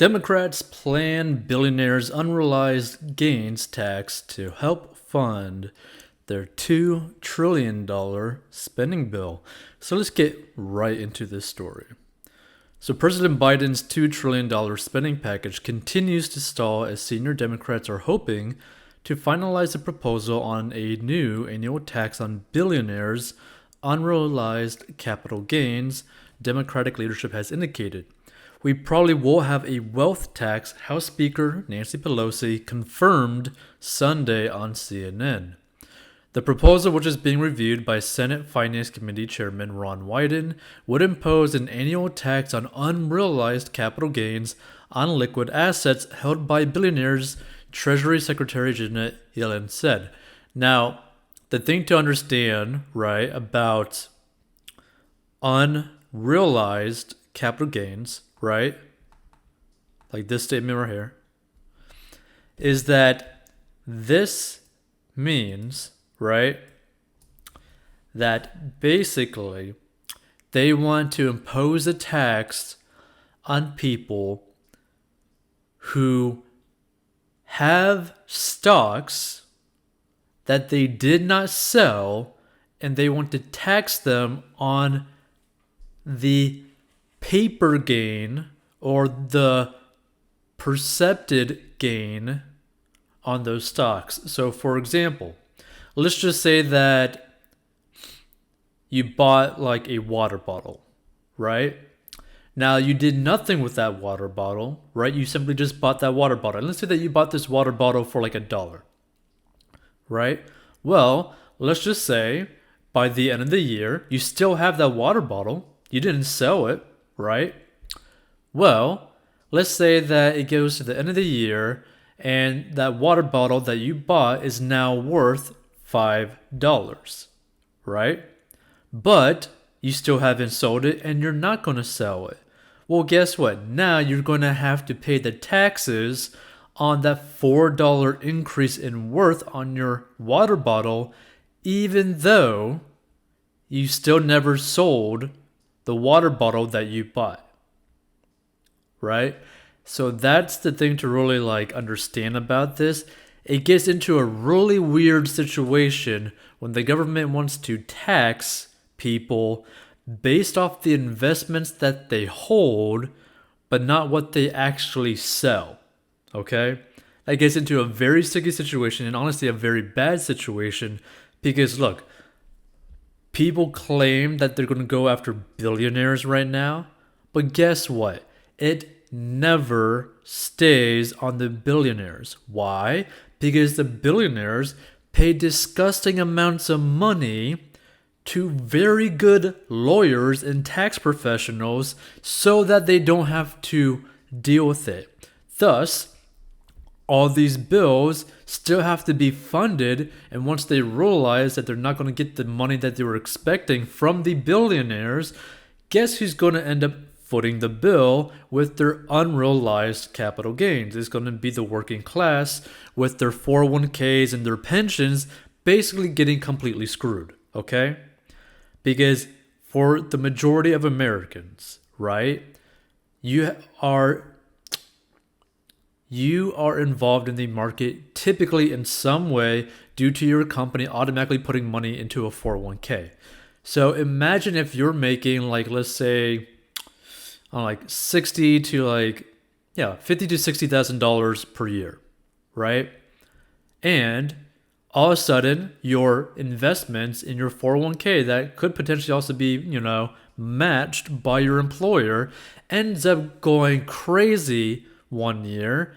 Democrats plan billionaires' unrealized gains tax to help fund their $2 trillion spending bill. So let's get right into this story. So President Biden's $2 trillion spending package continues to stall as senior Democrats are hoping to finalize a proposal on a new annual tax on billionaires' unrealized capital gains, Democratic leadership has indicated. We probably will have a wealth tax, House Speaker Nancy Pelosi confirmed Sunday on CNN. The proposal, which is being reviewed by Senate Finance Committee Chairman Ron Wyden, would impose an annual tax on unrealized capital gains on liquid assets held by billionaires, Treasury Secretary Janet Yellen said. Now, the thing to understand, right, about unrealized capital gains, right, like this statement right here, is that this means, right, that basically they want to impose a tax on people who have stocks that they did not sell, and they want to tax them on the paper gain or the perceived gain on those stocks. So for example, let's just say that you bought like a water bottle, right? Now you did nothing with that water bottle, right? You simply just bought that water bottle. And let's say that you bought this water bottle for like $1, right? Well, let's just say by the end of the year, you still have that water bottle. You didn't sell it, right? Well, let's say that it goes to the end of the year and that water bottle that you bought is now worth $5, right? But you still haven't sold it and you're not going to sell it. Well, guess what? Now you're going to have to pay the taxes on that $4 increase in worth on your water bottle, even though you still never sold the water bottle that you bought, right? So that's the thing to really like understand about this. It gets into a really weird situation when the government wants to tax people based off the investments that they hold, but not what they actually sell. Okay? That gets into a very sticky situation, and honestly a very bad situation, because look, people claim that they're going to go after billionaires right now, but guess what? It never stays on the billionaires. Why? Because the billionaires pay disgusting amounts of money to very good lawyers and tax professionals so that they don't have to deal with it. Thus, all these bills still have to be funded, and once they realize that they're not going to get the money that they were expecting from the billionaires, guess who's going to end up footing the bill with their unrealized capital gains? It's going to be the working class with their 401ks and their pensions basically getting completely screwed, okay? Because for the majority of Americans, right, you are involved in the market typically in some way due to your company automatically putting money into a 401k. So imagine if you're making like, let's say, like $50,000 to $60,000 per year, right? And all of a sudden, your investments in your 401k that could potentially also be, matched by your employer ends up going crazy one year,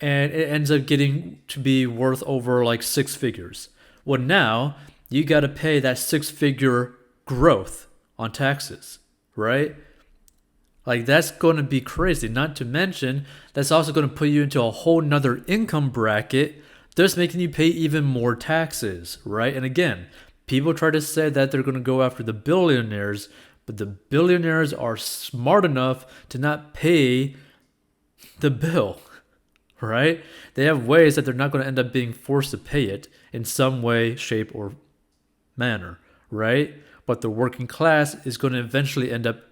and it ends up getting to be worth over like 6 figures. Well, now you got to pay that 6-figure growth on taxes, right? Like that's going to be crazy. Not to mention, that's also going to put you into a whole nother income bracket, thus making you pay even more taxes, right? And again, people try to say that they're going to go after the billionaires, but the billionaires are smart enough to not pay the bill, right? They have ways that they're not going to end up being forced to pay it in some way, shape, or manner, right? But the working class is going to eventually end up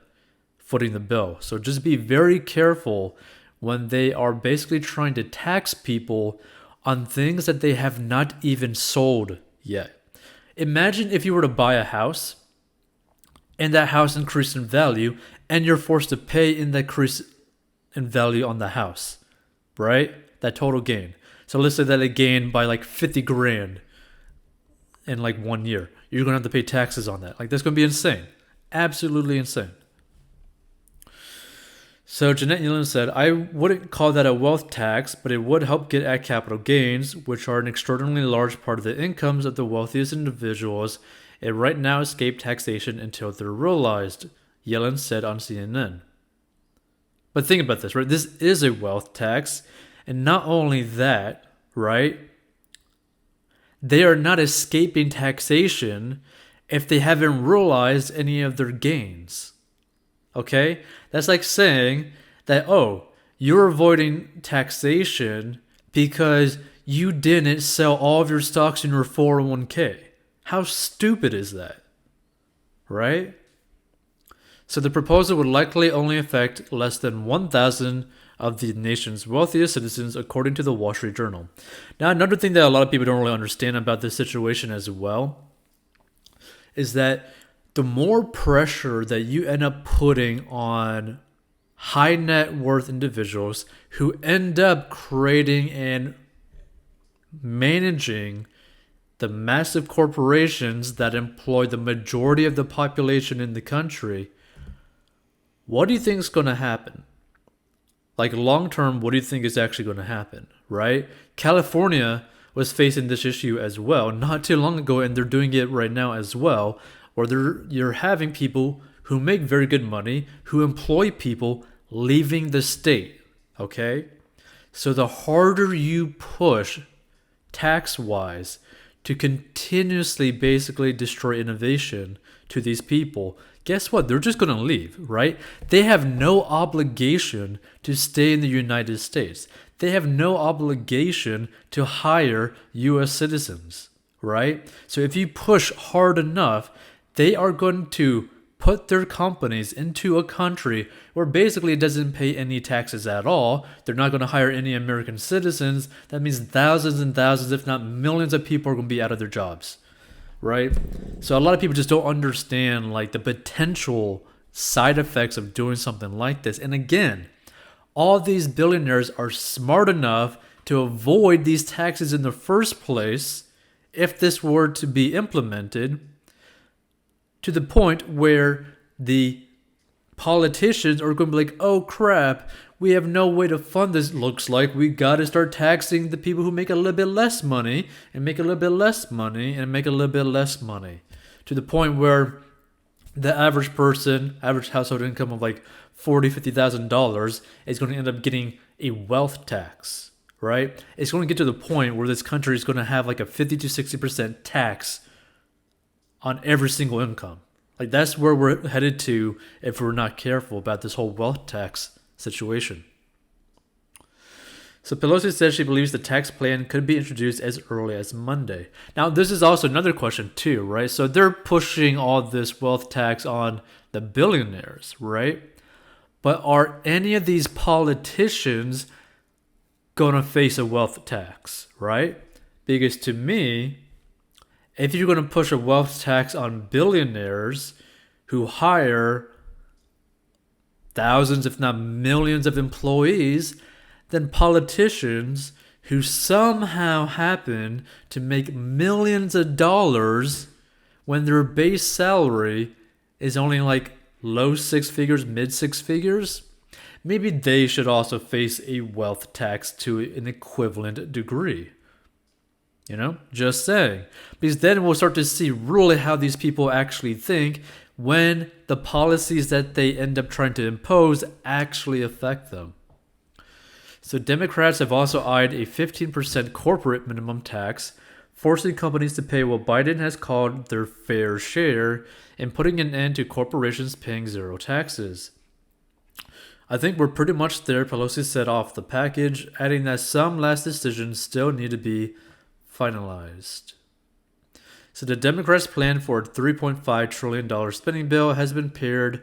footing the bill. So just be very careful when they are basically trying to tax people on things that they have not even sold yet. Imagine if you were to buy a house and that house increased in value and you're forced to pay in that increase in value on the house, right? That total gain. So let's say that it gained by like 50 grand in like 1 year. You're going to have to pay taxes on that. Like, that's going to be insane. Absolutely insane. So Janet Yellen said, I wouldn't call that a wealth tax, but it would help get at capital gains, which are an extraordinarily large part of the incomes of the wealthiest individuals, and right now escape taxation until they're realized, Yellen said on CNN. But think about this, right? This is a wealth tax, and not only that, right? They are not escaping taxation if they haven't realized any of their gains. Okay? That's like saying that, oh, you're avoiding taxation because you didn't sell all of your stocks in your 401k. How stupid is that? Right? So the proposal would likely only affect less than 1,000 of the nation's wealthiest citizens, according to the Wall Street Journal. Now, another thing that a lot of people don't really understand about this situation as well is that the more pressure that you end up putting on high net worth individuals who end up creating and managing the massive corporations that employ the majority of the population in the country, what do you think is going to happen? Like, long term, what do you think is actually going to happen, right? California was facing this issue as well not too long ago, and they're doing it right now as well, where you're having people who make very good money, who employ people leaving the state, okay? So the harder you push tax-wise to continuously basically destroy innovation to these people, guess what? They're just going to leave, right? They have no obligation to stay in the United States. They have no obligation to hire U.S. citizens, right? So if you push hard enough, they are going to put their companies into a country where basically it doesn't pay any taxes at all. They're not going to hire any American citizens. That means thousands and thousands, if not millions of people are going to be out of their jobs, right? So a lot of people just don't understand like the potential side effects of doing something like this. And again, all these billionaires are smart enough to avoid these taxes in the first place if this were to be implemented, to the point where the politicians are going to be like, oh crap, we have no way to fund this. Looks like we got to start taxing the people who make a little bit less money and make a little bit less money and make a little bit less money, to the point where the average person, average household income of like $40,000, $50,000 is going to end up getting a wealth tax, right? It's going to get to the point where this country is going to have like a 50 to 60% tax on every single income. Like, that's where we're headed to if we're not careful about this whole wealth tax situation. So Pelosi says she believes the tax plan could be introduced as early as Monday. Now, this is also another question too, right? So they're pushing all this wealth tax on the billionaires, right? But are any of these politicians going to face a wealth tax, right? Because to me, if you're going to push a wealth tax on billionaires who hire thousands, if not millions of employees, then politicians who somehow happen to make millions of dollars when their base salary is only like low six figures, mid six figures, maybe they should also face a wealth tax to an equivalent degree. You know, just saying. Because then we'll start to see really how these people actually think when the policies that they end up trying to impose actually affect them. So Democrats have also eyed a 15% corporate minimum tax, forcing companies to pay what Biden has called their fair share and putting an end to corporations paying zero taxes. I think we're pretty much there, Pelosi said off the package, adding that some last decisions still need to be finalized. So the Democrats' plan for a $3.5 trillion spending bill has been paired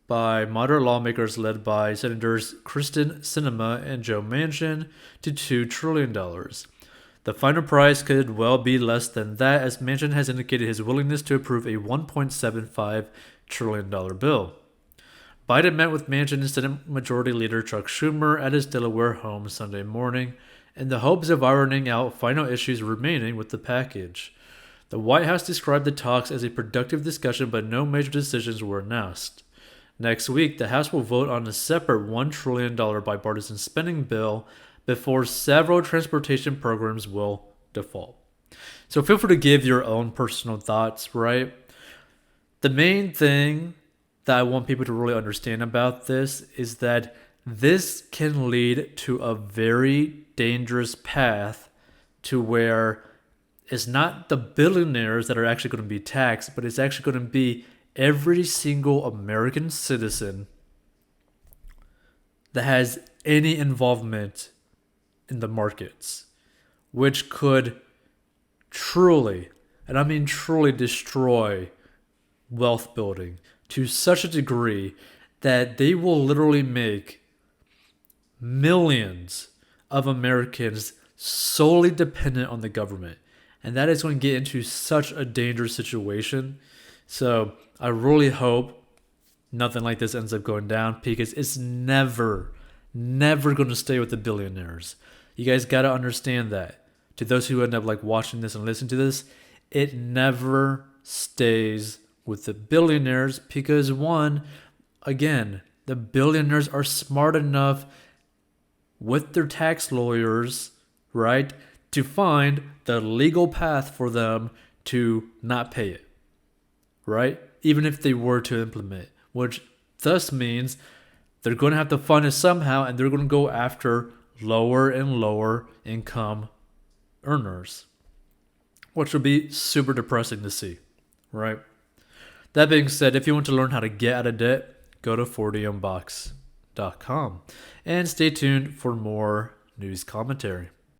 by moderate lawmakers led by Senators Kristen Sinema and Joe Manchin to $2 trillion. The final price could well be less than that, as Manchin has indicated his willingness to approve a $1.75 trillion bill. Biden met with Manchin and Senate Majority Leader Chuck Schumer at his Delaware home Sunday morning in the hopes of ironing out final issues remaining with the package. The White House described the talks as a productive discussion, but no major decisions were announced. Next week, the House will vote on a separate $1 trillion bipartisan spending bill before several transportation programs will default. So feel free to give your own personal thoughts, right? The main thing that I want people to really understand about this is that this can lead to a very dangerous path to where it's not the billionaires that are actually going to be taxed, but it's actually going to be every single American citizen that has any involvement in the markets, which could truly, and I mean truly, destroy wealth building to such a degree that they will literally make millions of Americans solely dependent on the government. And that is going to get into such a dangerous situation. So I really hope nothing like this ends up going down, because it's never going to stay with the billionaires. You guys got to understand that. To those who end up like watching this and listening to this, it never stays with the billionaires, because one, again, the billionaires are smart enough with their tax lawyers, right, to find the legal path for them to not pay it, right? Even if they were to implement, which thus means they're going to have to fund it somehow, and they're going to go after lower and lower income earners, which would be super depressing to see, right? That being said, if you want to learn how to get out of debt, go to 40unbox.com and stay tuned for more news commentary.